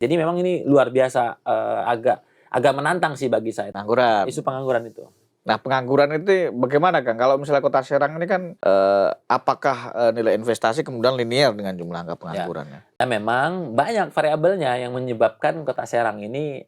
Jadi memang ini luar biasa, agak menantang sih bagi saya, Pengangguran. isu pengangguran itu. Nah, pengangguran itu bagaimana, Kang? Kalau misalnya Kota Serang ini kan, apakah, nilai investasi kemudian linear dengan jumlah angka Ya. penganggurannya? Nah, memang banyak variabelnya yang menyebabkan Kota Serang ini,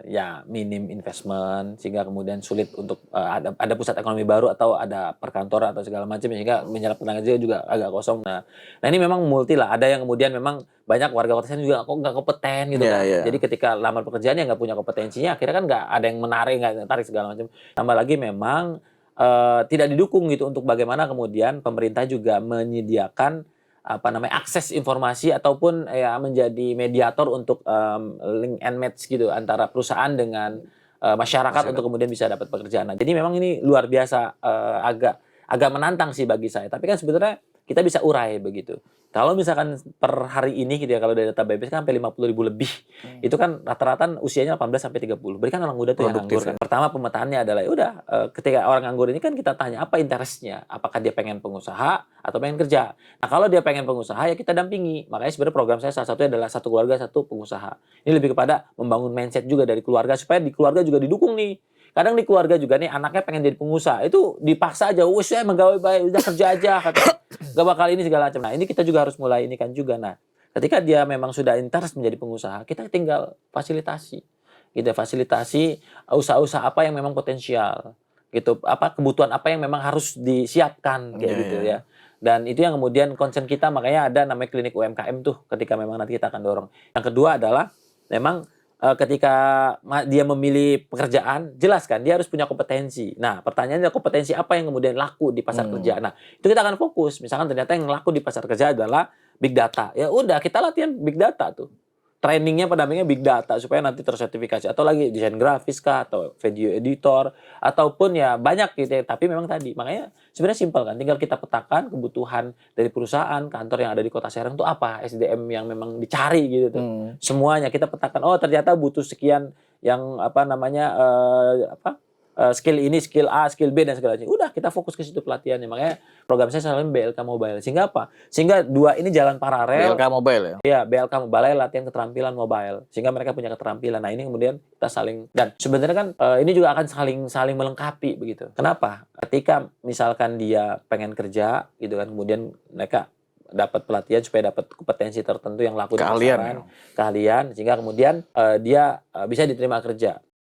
ya minim investment sehingga kemudian sulit untuk, ada pusat ekonomi baru atau ada perkantoran atau segala macam sehingga menyerap tenaga kerja juga agak kosong. Nah ini memang multi lah, ada yang kemudian memang banyak warga Kota Serang juga kok nggak kompeten gitu Iya kan. iya. Jadi ketika lamar pekerjaannya nggak punya kompetensinya, akhirnya kan nggak ada yang menarik, nggak tertarik segala macam. Tambah lagi memang, tidak didukung gitu untuk bagaimana kemudian pemerintah juga menyediakan akses informasi ataupun ya menjadi mediator untuk, link and match gitu antara perusahaan dengan, masyarakat untuk kemudian bisa dapat pekerjaan. Nah, jadi memang ini luar biasa, agak menantang sih bagi saya. Tapi kan sebetulnya kita bisa urai begitu. Kalau misalkan per hari ini gitu ya, kalau dari data BPS kan sampai 50.000 lebih. Itu kan rata-rata usianya 18 sampai 30. Berarti kan orang muda tuh yang Produktif nganggur kan. ya? Pertama pemetaannya adalah ya udah, ketika orang nganggur ini kan kita tanya apa interest-nya, apakah dia pengen pengusaha atau pengen kerja. Nah, kalau dia pengen pengusaha ya kita dampingi. Makanya sebenarnya program saya salah satunya adalah satu keluarga satu pengusaha. Ini lebih kepada membangun mindset juga dari keluarga supaya di keluarga juga didukung nih. Kadang di keluarga juga nih anaknya pengen jadi pengusaha, itu dipaksa aja, "Wes saya menggawe bae, udah kerja aja," katanya. "Gak bakal ini segala macam." Nah, ini kita juga harus mulai ini kan juga. Nah, ketika dia memang sudah interest menjadi pengusaha, kita tinggal fasilitasi. Gitu, fasilitasi usaha-usaha apa yang memang potensial. Gitu, kebutuhan apa yang memang harus disiapkan kayak Iya gitu iya. ya. Dan itu yang kemudian concern kita, makanya ada namanya klinik UMKM tuh ketika memang nanti kita akan dorong. Yang kedua adalah memang, ketika dia memilih pekerjaan, jelas kan dia harus punya kompetensi. Nah, pertanyaannya kompetensi apa yang kemudian laku di pasar kerja. Nah, itu kita akan fokus. Misalkan ternyata yang laku di pasar kerja adalah big data. Ya udah kita latihan big data tuh. Trainingnya pendampingnya big data supaya nanti tersertifikasi atau lagi desain grafis kah atau video editor ataupun ya banyak gitu ya. Tapi memang tadi makanya sebenarnya simpel kan, tinggal kita petakan kebutuhan dari perusahaan, kantor yang ada di Kota Serang itu apa, SDM yang memang dicari gitu tuh. Semuanya kita petakan, oh ternyata butuh sekian yang skill ini, skill A, skill B dan segala macam. Udah kita fokus ke situ pelatihannya. Makanya program saya selalu BLK Mobile. Sehingga apa? Sehingga dua ini jalan paralel. BLK Mobile ya? Iya, BLK Mobile latihan keterampilan mobile. Sehingga mereka punya keterampilan. Nah, ini kemudian kita saling dan sebenarnya kan ini juga akan saling melengkapi begitu. Kenapa? Ketika misalkan dia pengen kerja gitu kan, kemudian mereka dapat pelatihan supaya dapat kompetensi tertentu yang laku di Keahlian pasaran, ya? keahlian sehingga kemudian dia bisa diterima kerja.